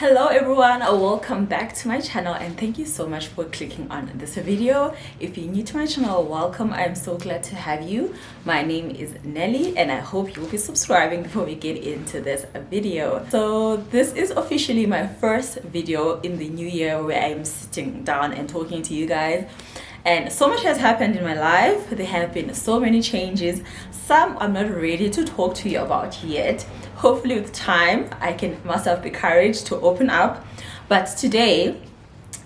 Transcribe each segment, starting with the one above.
Hello everyone, welcome back to my channel and thank you so much for clicking on this video. If you're new to my channel, welcome. I'm so glad to have you. My name is Nelly and I hope you'll be subscribing before we get into this video. So this is officially my first video in the new year where I'm sitting down and talking to you guys. And so much has happened in my life. There have been so many changes. Some I'm not ready to talk to you about yet. Hopefully with time I can muster up the courage to open up. But today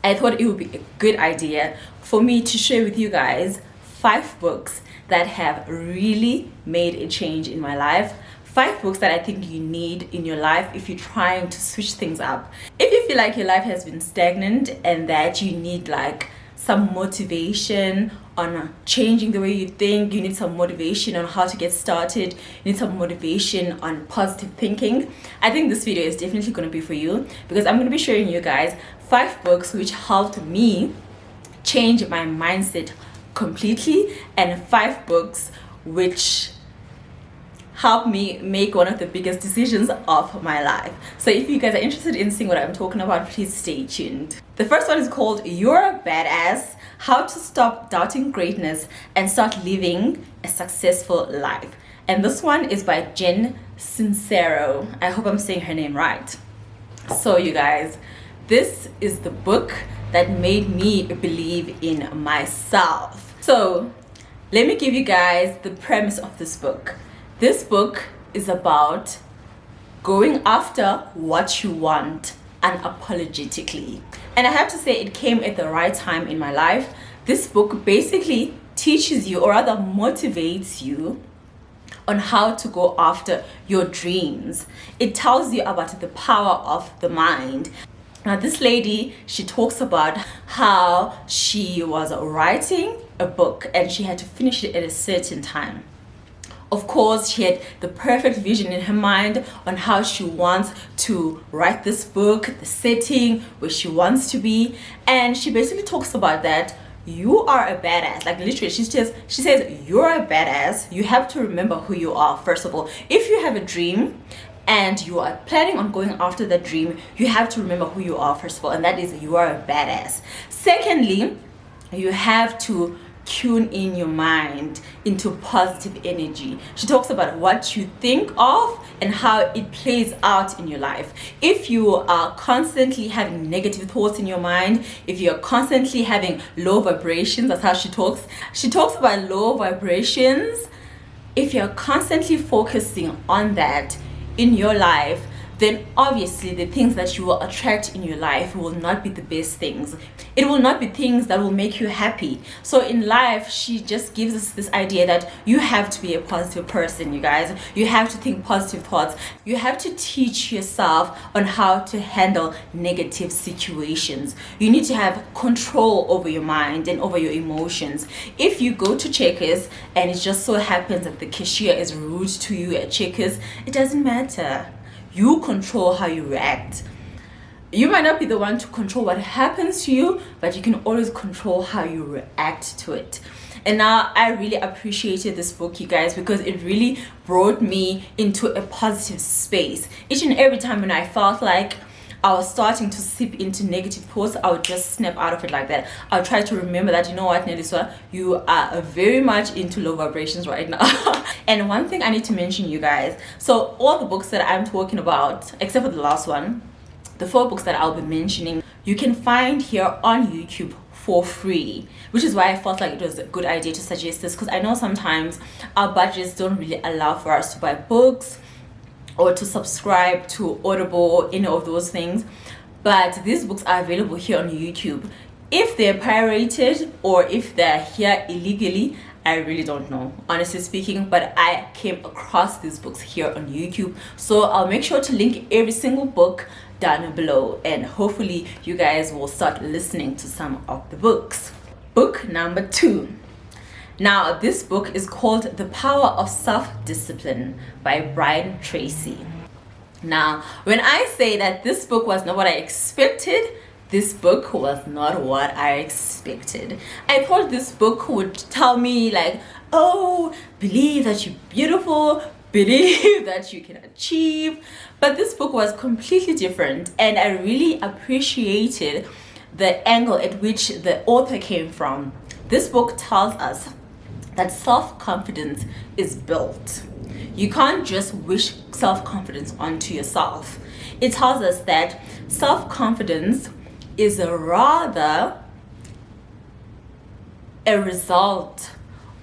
I thought it would be a good idea for me to share with you guys 5 books that have really made a change in my life. 5 books that I think you need in your life if you're trying to switch things up. If you feel like your life has been stagnant and that you need like some motivation on changing the way you think, you need some motivation on how to get started, you need some motivation on positive thinking, I think this video is definitely going to be for you, because I'm going to be showing you guys 5 books which helped me change my mindset completely, and 5 books which helped me make one of the biggest decisions of my life. So if you guys are interested in seeing what I'm talking about, please stay tuned. The first one is called You're a Badass: How to Stop Doubting Greatness and Start Living a Successful Life. And this one is by Jen Sincero. I hope I'm saying her name right. So you guys, this is the book that made me believe in myself. So let me give you guys the premise of this book. This book is about going after what you want unapologetically. And I have to say it came at the right time in my life. This book basically teaches you, or rather motivates you, on how to go after your dreams. It tells you about the power of the mind. Now this lady, she talks about how she was writing a book and she had to finish it at a certain time. Of course, she had the perfect vision in her mind on how she wants to write this book, the setting where she wants to be. And she basically talks about that you are a badass. Like literally, she says you're a badass. You have to remember who you are, first of all. If you have a dream and you are planning on going after that dream, you have to remember who you are, first of all. And that is, you are a badass. Secondly, you have to tune in your mind into positive energy. She talks about what you think of and how it plays out in your life. If you are constantly having negative thoughts in your mind, if you're constantly having low vibrations, that's how she talks. She talks about low vibrations. If you're constantly focusing on that in your life, then obviously the things that you will attract in your life will not be the best things. It will not be things that will make you happy. So in life, she just gives us this idea that you have to be a positive person, you guys. You have to think positive thoughts. You have to teach yourself on how to handle negative situations. You need to have control over your mind and over your emotions. If you go to Checkers and it just so happens that the cashier is rude to you at Checkers, it doesn't matter. You control how you react. You might not be the one to control what happens to you, but you can always control how you react to it. And now I really appreciated this book, you guys, because it really brought me into a positive space. Each and every time when I felt like I was starting to sip into negative thoughts, I would just snap out of it like that. I'll try to remember that, you know what, Neliswa, you are very much into low vibrations right now. And one thing I need to mention, you guys, so all the books that I'm talking about, except for the last one, the 4 books that I'll be mentioning, you can find here on YouTube for free, which is why I felt like it was a good idea to suggest this, because I know sometimes our budgets don't really allow for us to buy books or to subscribe to Audible or any of those things, but these books are available here on YouTube. If they're pirated or if they're here illegally, I really don't know, honestly speaking, but I came across these books here on YouTube, so I'll make sure to link every single book down below, and hopefully you guys will start listening to some of the books. Book number 2. Now this book is called The Power of Self-Discipline by Brian Tracy. Now when I say that this book was not what I expected, this book was not what I expected. I thought this book would tell me like, oh, believe that you're beautiful, believe that you can achieve. But this book was completely different, and I really appreciated the angle at which the author came from. This book tells us that self-confidence is built. You can't just wish self-confidence onto yourself. It tells us that self-confidence is rather a result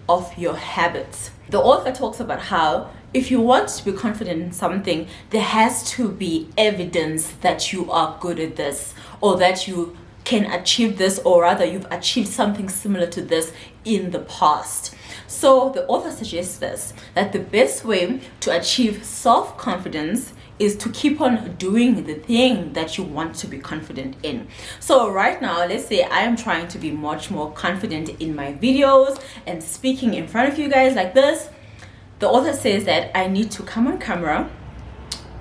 of your habits. The author talks about how if you want to be confident in something, there has to be evidence that you are good at this, or that you can achieve this, or rather you've achieved something similar to this in the past. So the author suggests this, that the best way to achieve self-confidence is to keep on doing the thing that you want to be confident in. So right now, let's say I am trying to be much more confident in my videos and speaking in front of you guys like this. The author says that I need to come on camera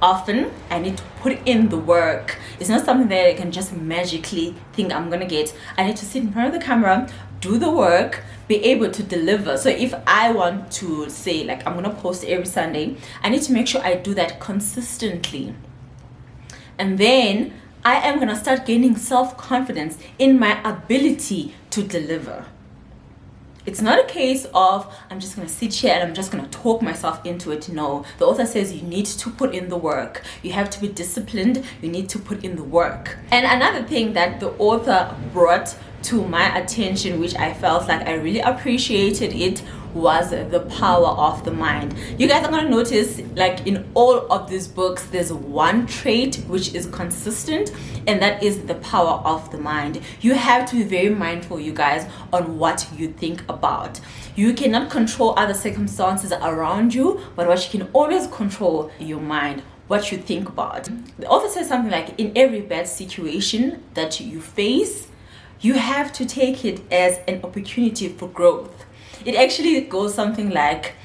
often. I need to put in the work. It's not something that I can just magically think I'm gonna get. I need to sit in front of the camera, do the work, be able to deliver. So if I want to say, like, I'm gonna post every Sunday, I need to make sure I do that consistently. And then I am gonna start gaining self-confidence in my ability to deliver. It's not a case of I'm just going to sit here and I'm just going to talk myself into it. No, the author says you need to put in the work. You have to be disciplined. You need to put in the work. And another thing that the author brought to my attention, which I felt like I really appreciated it, was the power of the mind. You guys are going to notice, like, in all of these books, there's one trait which is consistent, and that is the power of the mind. You have to be very mindful, you guys, on what you think about. You cannot control other circumstances around you, but what you can always control, your mind, what you think about. The author says something like, in every bad situation that you face, you have to take it as an opportunity for growth. It actually goes something like,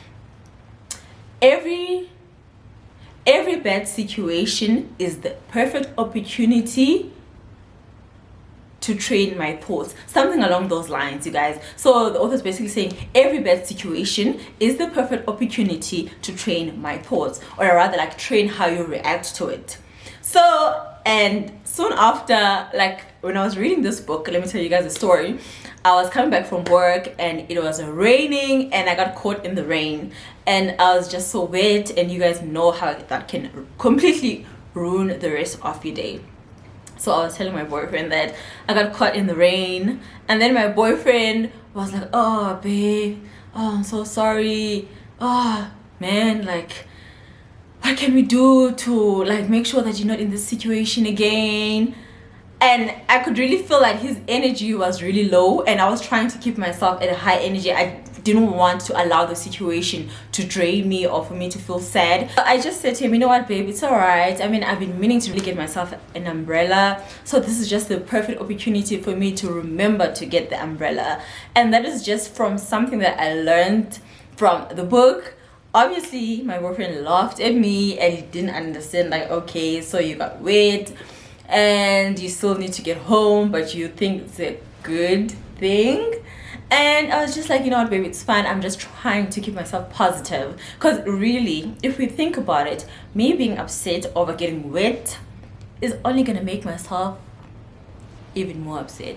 every bad situation is the perfect opportunity to train my thoughts. Something along those lines, you guys. So the author is basically saying every bad situation is the perfect opportunity to train my thoughts, or rather, like, train how you react to it. So, and soon after, like, when I was reading this book, let me tell you guys a story. I was coming back from work and it was raining and I got caught in the rain and I was just so wet, and you guys know how that can completely ruin the rest of your day. So I was telling my boyfriend that I got caught in the rain, and then my boyfriend was like, oh babe, oh I'm so sorry, oh man, like, what can we do to, like, make sure that you're not in this situation again? And I could really feel like his energy was really low, and I was trying to keep myself at a high energy. I didn't want to allow the situation to drain me or for me to feel sad. I just said to him, you know what babe, it's alright. I mean, I've been meaning to really get myself an umbrella, so this is just the perfect opportunity for me to remember to get the umbrella. And that is just from something that I learned from the book. Obviously my boyfriend laughed at me and he didn't understand, like, okay, so you got wet and you still need to get home, but you think it's a good thing. And I was just like, you know what baby, it's fine, I'm just trying to keep myself positive. Because really, if we think about it, me being upset over getting wet is only gonna make myself even more upset,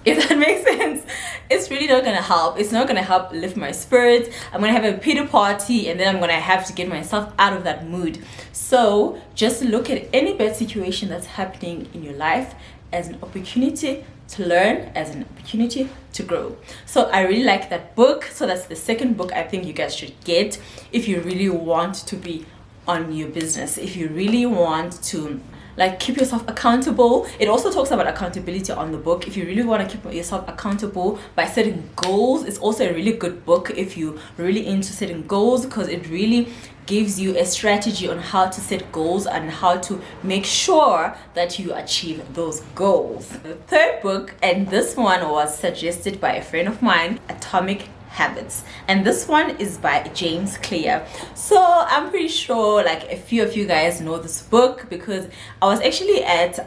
if that makes sense. It's really not gonna help. It's not gonna help lift my spirits. I'm gonna have a pity party and then I'm gonna have to get myself out of that mood. So just look at any bad situation that's happening in your life as an opportunity to learn, as an opportunity to grow. So I really like that book. So that's the second book I think you guys should get if you really want to be on your business, if you really want to, like, keep yourself accountable. It also talks about accountability on the book. If you really want to keep yourself accountable by setting goals, it's also a really good book if you're really into setting goals, because it really gives you a strategy on how to set goals and how to make sure that you achieve those goals. The third book, and this one was suggested by a friend of mine, Atomic Habits, and this one is by James Clear. So I'm pretty sure like a few of you guys know this book, because I was actually at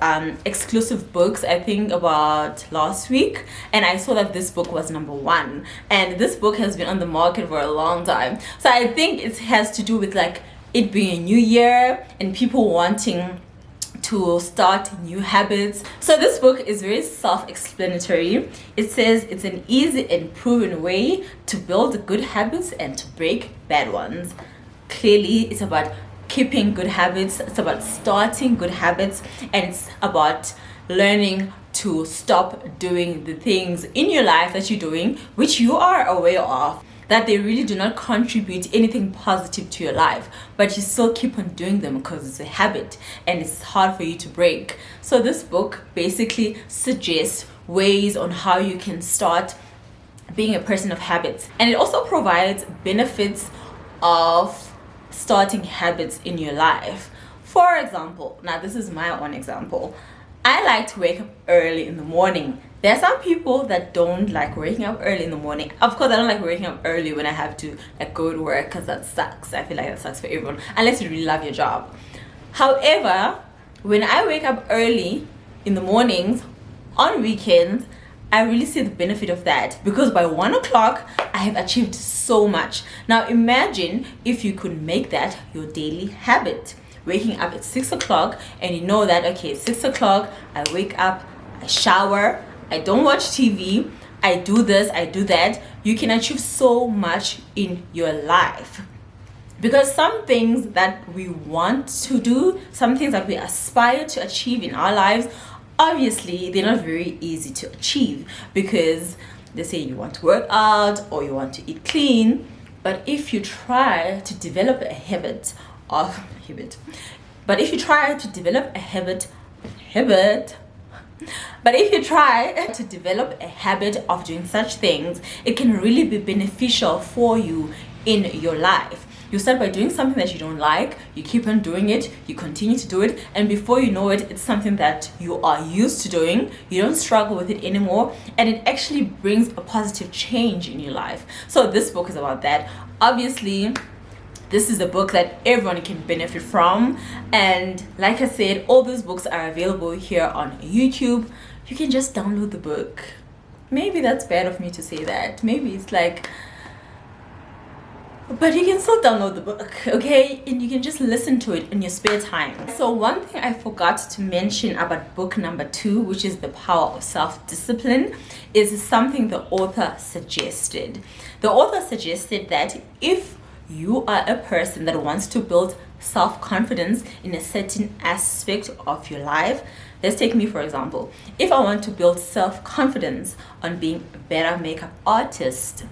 Exclusive Books, I think about last week, and I saw that this book was #1, and this book has been on the market for a long time. So I think it has to do with like it being a new year and people wanting to start new habits. So this book is very self-explanatory. It says it's an easy and proven way to build good habits and to break bad ones. Clearly, it's about keeping good habits, it's about starting good habits, and it's about learning to stop doing the things in your life that you're doing which you are aware of that they really do not contribute anything positive to your life, but you still keep on doing them because it's a habit and it's hard for you to break. So this book basically suggests ways on how you can start being a person of habits, and it also provides benefits of starting habits in your life. For example, now this is my own example. I like to wake up early in the morning. There are some people that don't like waking up early in the morning. Of course, I don't like waking up early when I have to like go to work, because that sucks. I feel like that sucks for everyone, unless you really love your job. However, when I wake up early in the mornings on weekends, I really see the benefit of that, because by 1 o'clock I have achieved so much. Now imagine if you could make that your daily habit, waking up at 6 o'clock, and you know that okay, 6 o'clock I wake up, I shower, I don't watch TV, I do this, I do that. You can achieve so much in your life, because some things that we want to do, some things that we aspire to achieve in our lives, obviously they're not very easy to achieve, because they say you want to work out or you want to eat clean. But if you try to develop a habit of but if you try to develop a habit of doing such things, it can really be beneficial for you in your life. You start by doing something that you don't like, you keep on doing it, you continue to do it, and before you know it, it's something that you are used to doing, you don't struggle with it anymore, and it actually brings a positive change in your life. So this book is about that. Obviously, this is a book that everyone can benefit from, and like I said, all those books are available here on YouTube. You can just download the book. Maybe that's bad of me to say that. Maybe it's like, but you can still download the book, okay? And you can just listen to it in your spare time. So one thing I forgot to mention about book #2, which is The Power of Self-Discipline, is something the author suggested. The author suggested that if you are a person that wants to build self-confidence in a certain aspect of your life, let's take me for example. If I want to build self-confidence on being a better makeup artist,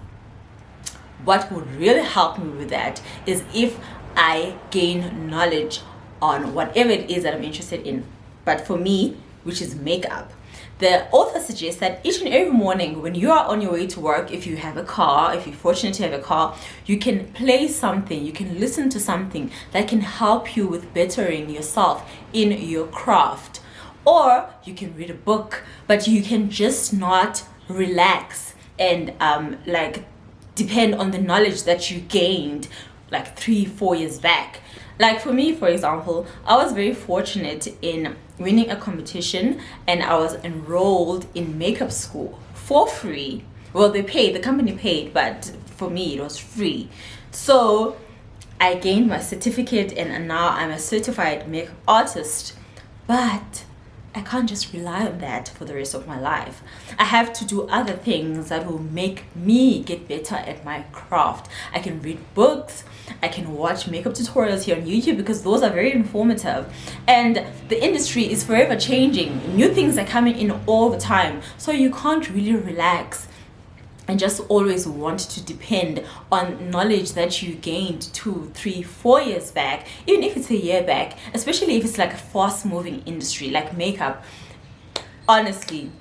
what would really help me with that is if I gain knowledge on whatever it is that I'm interested in. But for me, which is makeup, the author suggests that each and every morning when you are on your way to work, if you have a car, if you're fortunate to have a car, you can play something, you can listen to something that can help you with bettering yourself in your craft. Or you can read a book, but you can just not relax and like depend on the knowledge that you gained like 3-4 years back. Like for me, for example, I was very fortunate in winning a competition, and I was enrolled in makeup school for free. Well, they paid, the company paid, but for me it was free. So I gained my certificate, and now I'm a certified makeup artist. But I can't just rely on that for the rest of my life. I have to do other things that will make me get better at my craft. I can read books, I can watch makeup tutorials here on YouTube, because those are very informative. And the industry is forever changing. New things are coming in all the time. So you can't really relax and just always want to depend on knowledge that you gained 2, 3, 4 years back, even if it's a year back, especially if it's like a fast moving industry like makeup. Honestly,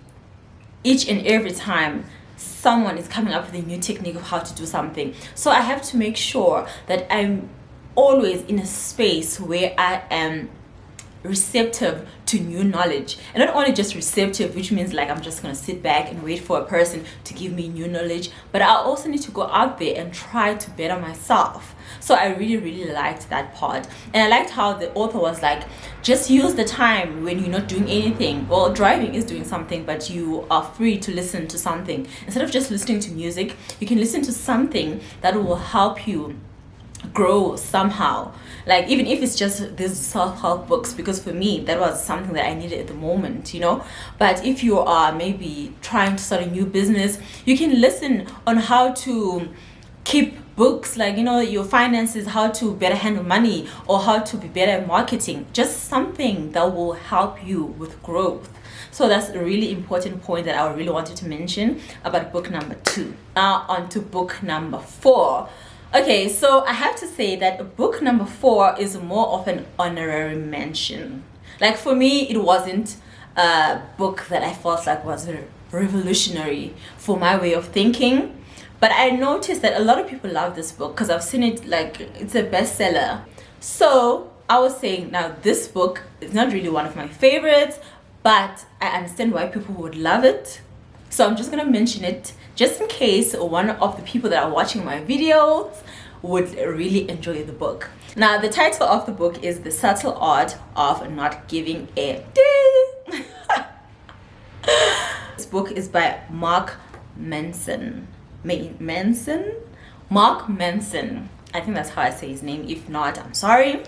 each and every time someone is coming up with a new technique of how to do something. So I have to make sure that I'm always in a space where I am receptive to new knowledge, and not only just receptive, which means like I'm just gonna sit back and wait for a person to give me new knowledge, but I also need to go out there and try to better myself. So I really liked that part, and I liked how the author was like, just use the time when you're not doing anything. Well, driving is doing something, but you are free to listen to something. Instead of just listening to music, you can listen to something that will help you grow somehow, like even if it's just these self-help books, because for me that was something that I needed at the moment, you know. But if you are maybe trying to start a new business, you can listen on how to keep books, like, you know, your finances, how to better handle money, or how to be better at marketing, just something that will help you with growth. So that's a really important point that I really wanted to mention about book number 2. Now on to book number 4. Okay, so I have to say that book number 4 is more of an honorary mention. Like for me, it wasn't a book that I felt like was revolutionary for my way of thinking. But I noticed that a lot of people love this book because I've seen it, like it's a bestseller. So I was saying, now this book is not really one of my favorites, but I understand why people would love it. So I'm just gonna mention it just in case one of the people that are watching my videos would really enjoy the book. Now the title of the book is The Subtle Art of Not Giving a Damn. This book is by Mark Manson. Mark Manson. I think that's how I say his name. If not, I'm sorry.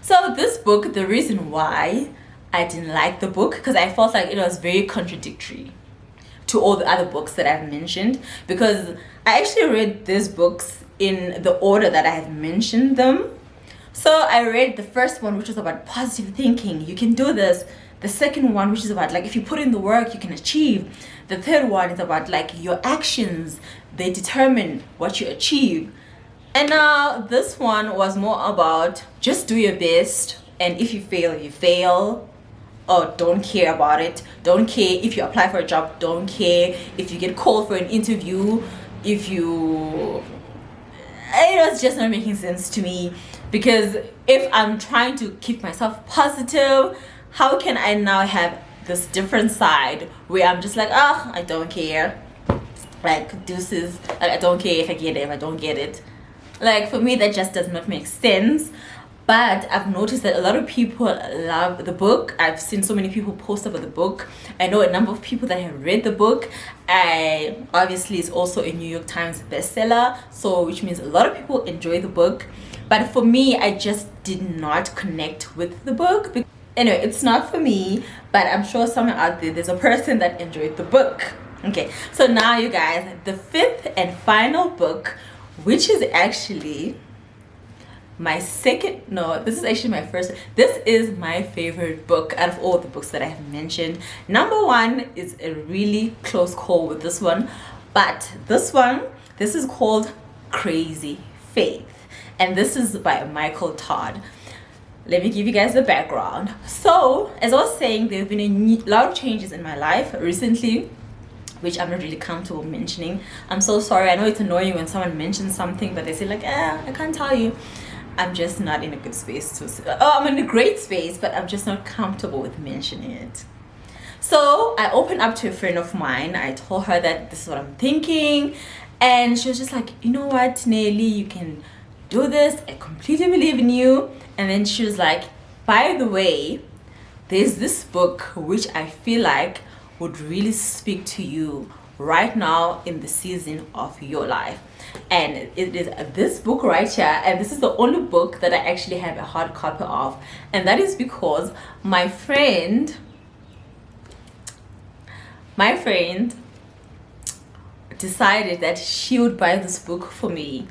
So this book, the reason why I didn't like the book, because I felt like it was very contradictory to all the other books that I've mentioned, because I actually read these books in the order that I have mentioned them. So I read the first one, which was about positive thinking, you can do this. The second one, which is about like if you put in the work you can achieve. The third one is about like your actions, they determine what you achieve. And now this one was more about just do your best, and if you fail, you fail. Or don't care about it. Don't care if you apply for a job. Don't care if you get called for an interview. It was just not making sense to me, because if I'm trying to keep myself positive, how can I now have this different side where I'm just like, oh, I don't care, like deuces, like, I don't care if I get it, if I don't get it. Like for me that just does not make sense. But I've noticed that a lot of people love the book. I've seen so many people post about the book. I know a number of people that have read the book. Obviously it's also a New York Times bestseller, so which means a lot of people enjoy the book. But for me, I just did not connect with the book. Anyway, it's not for me, but I'm sure somewhere out there's a person that enjoyed the book. Okay, so now you guys, the 5th and final book, which is actually my second, no, this is actually my first, this is my favorite book out of all the books that I have mentioned. Number 1 is a really close call with this one, but this is called Crazy Faith, and this is by Michael Todd. Let me give you guys the background. So as I was saying, there have been a lot of changes in my life recently, which I'm not really comfortable mentioning. I'm so sorry. I know it's annoying when someone mentions something but they say like, I can't tell you. I'm just not in a good space to, I'm in a great space, but I'm just not comfortable with mentioning it. So I opened up to a friend of mine. I told her that this is what I'm thinking, and she was just like, you know what, Nelly, you can do this, I completely believe in you. And then she was like, by the way, there's this book which I feel like would really speak to you right now in the season of your life. And it is this book right here, and this is the only book that I actually have a hard copy of, and that is because my friend decided that she would buy this book for me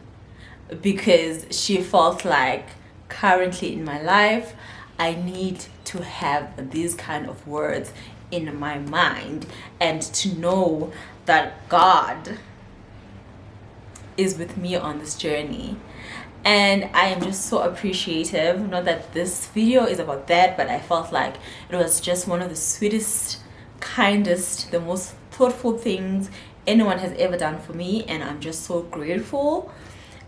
because she felt like currently in my life I need to have these kind of words in my mind, and to know that God is with me on this journey. And I am just so appreciative. Not that this video is about that, but I felt like it was just one of the sweetest, kindest, the most thoughtful things anyone has ever done for me, and I'm just so grateful.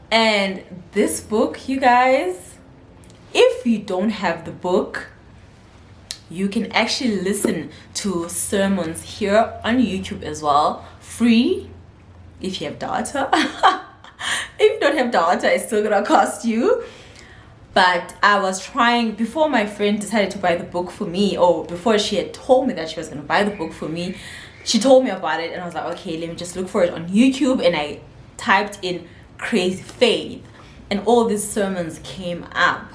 And this book, you guys, if you don't have the book, you can actually listen to sermons here on YouTube as well, free, if you have data. If you don't have data, it's still gonna cost you. But I was trying, before my friend decided to buy the book for me, or before she had told me that she was going to buy the book for me, she told me about it, and I was like, okay, let me just look for it on YouTube. And I typed in Crazy Faith, and all these sermons came up.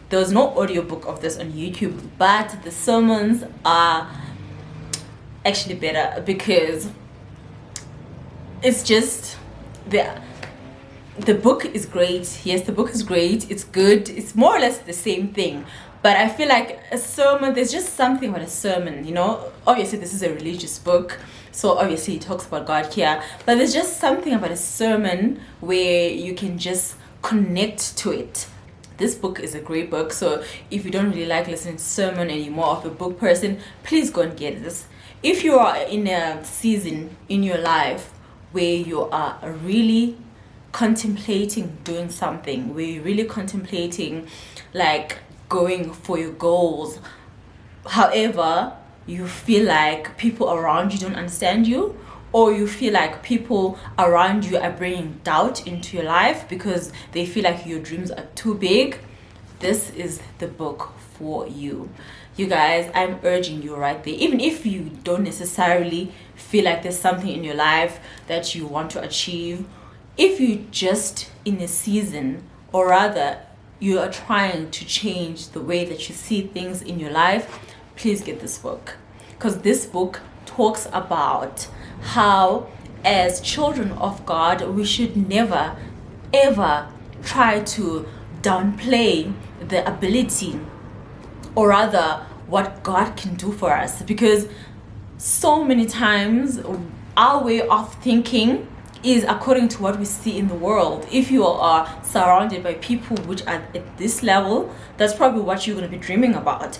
There was no audiobook of this on YouTube, but the sermons are actually better because it's just the book is great. Yes, the book is great. It's good. It's more or less the same thing. But I feel like a sermon, there's just something about a sermon, you know. Obviously, this is a religious book, so obviously it talks about God here. But there's just something about a sermon where you can just connect to it. This book is a great book. So if you don't really like listening to sermon and you're more of a book person, please go and get this. If you are in a season in your life where you are really contemplating doing something, where you're really contemplating like going for your goals, however you feel like people around you don't understand you, or you feel like people around you are bringing doubt into your life because they feel like your dreams are too big, this is the book for you. You guys, I'm urging you right there. Even if you don't necessarily feel like there's something in your life that you want to achieve, if you just in a season, or rather you are trying to change the way that you see things in your life, please get this book. Because this book talks about how as children of God, we should never ever try to downplay the ability, or rather what God can do for us. Because so many times our way of thinking is according to what we see in the world. If you are surrounded by people which are at this level, that's probably what you're going to be dreaming about.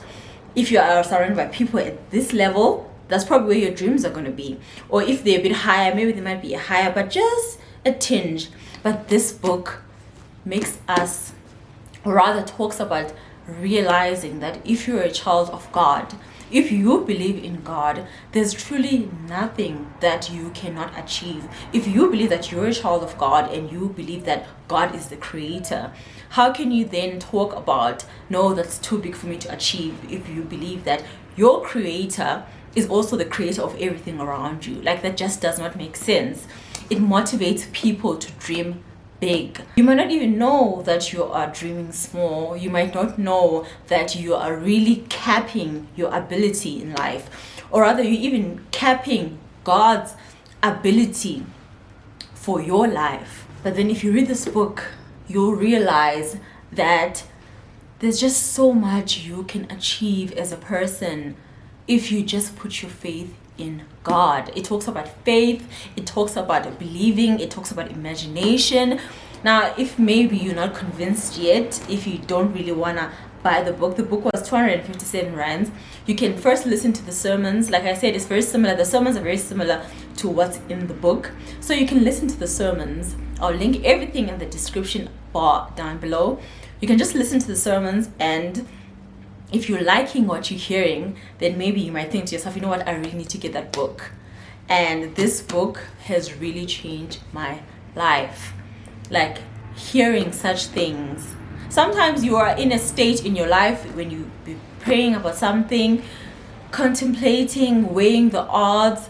If you are surrounded by people at this level, that's probably where your dreams are going to be. Or if they're a bit higher, maybe they might be higher, but just a tinge. But this book makes us, or rather talks about realizing that if you're a child of God, if you believe in God, there's truly nothing that you cannot achieve. If you believe that you're a child of God and you believe that God is the creator, how can you then talk about, no, that's too big for me to achieve, if you believe that your creator is also the creator of everything around you? Like, that just does not make sense. It motivates people to dream big. You might not even know that you are dreaming small. You might not know that you are really capping your ability in life, or rather you're even capping God's ability for your life. But then if you read this book, you'll realize that there's just so much you can achieve as a person if you just put your faith in God. It talks about faith, it talks about believing, it talks about imagination. Now, if maybe you're not convinced yet, if you don't really wanna buy the book was 257 rands. You can first listen to the sermons. Like I said, it's very similar. The sermons are very similar to what's in the book, so you can listen to the sermons. I'll link everything in the description bar down below. You can just listen to the sermons, and if you're liking what you're hearing, then maybe you might think to yourself, you know what, I really need to get that book. And this book has really changed my life. Like, hearing such things. Sometimes you are in a state in your life when you be praying about something, contemplating, weighing the odds,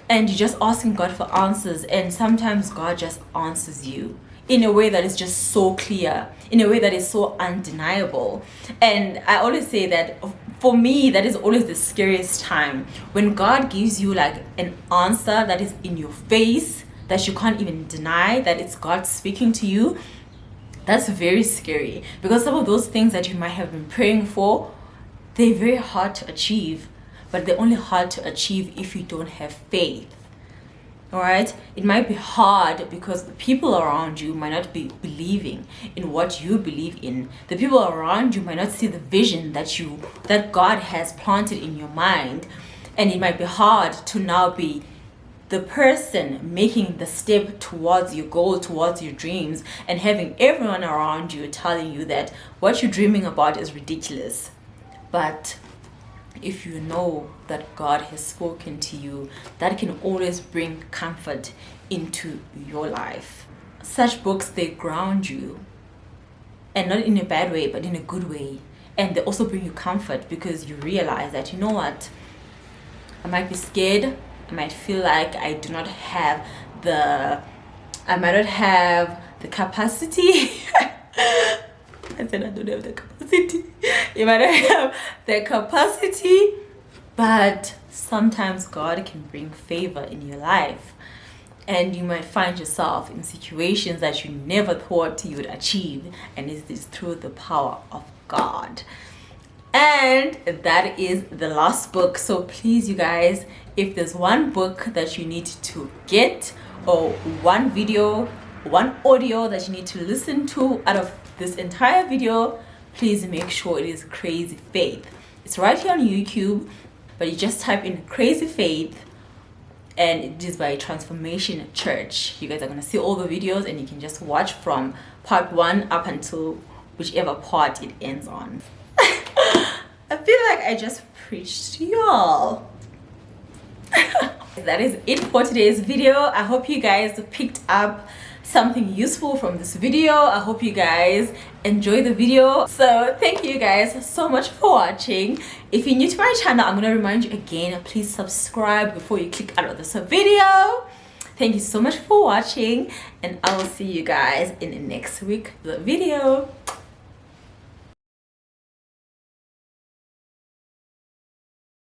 and you're just asking God for answers. And sometimes God just answers you in a way that is just so clear, in a way that is so undeniable. And I always say that for me, that is always the scariest time, when God gives you like an answer that is in your face, that you can't even deny that it's God speaking to you. That's very scary, because some of those things that you might have been praying for, they're very hard to achieve, but they're only hard to achieve if you don't have faith. All right, it might be hard because the people around you might not be believing in what you believe in. The people around you might not see the vision that God has planted in your mind, and it might be hard to now be the person making the step towards your goal, towards your dreams, and having everyone around you telling you that what you're dreaming about is ridiculous. But if you know that God has spoken to you, that can always bring comfort into your life. Such books, they ground you, and not in a bad way, but in a good way. And they also bring you comfort because you realize that, you know what, I might be scared, I might feel like I might not have the capacity. I said I don't have the capacity. You might not have the capacity, but sometimes God can bring favor in your life. And you might find yourself in situations that you never thought you would achieve. And it is through the power of God. And that is the last book. So please, you guys, if there's one book that you need to get, or one video, one audio that you need to listen to out of this entire video, please make sure it is Crazy Faith. It's right here on YouTube, but you just type in Crazy Faith, and it is by Transformation Church. You guys are gonna see all the videos, and you can just watch from part 1 up until whichever part it ends on. I feel like I just preached to y'all. That is it for today's video. I hope you guys picked up something useful from this video. I hope you guys enjoy the video. So thank you guys so much for watching. If you're new to my channel, I'm gonna remind you again, please subscribe before you click out of this video. Thank you so much for watching, and I will see you guys in next week's video.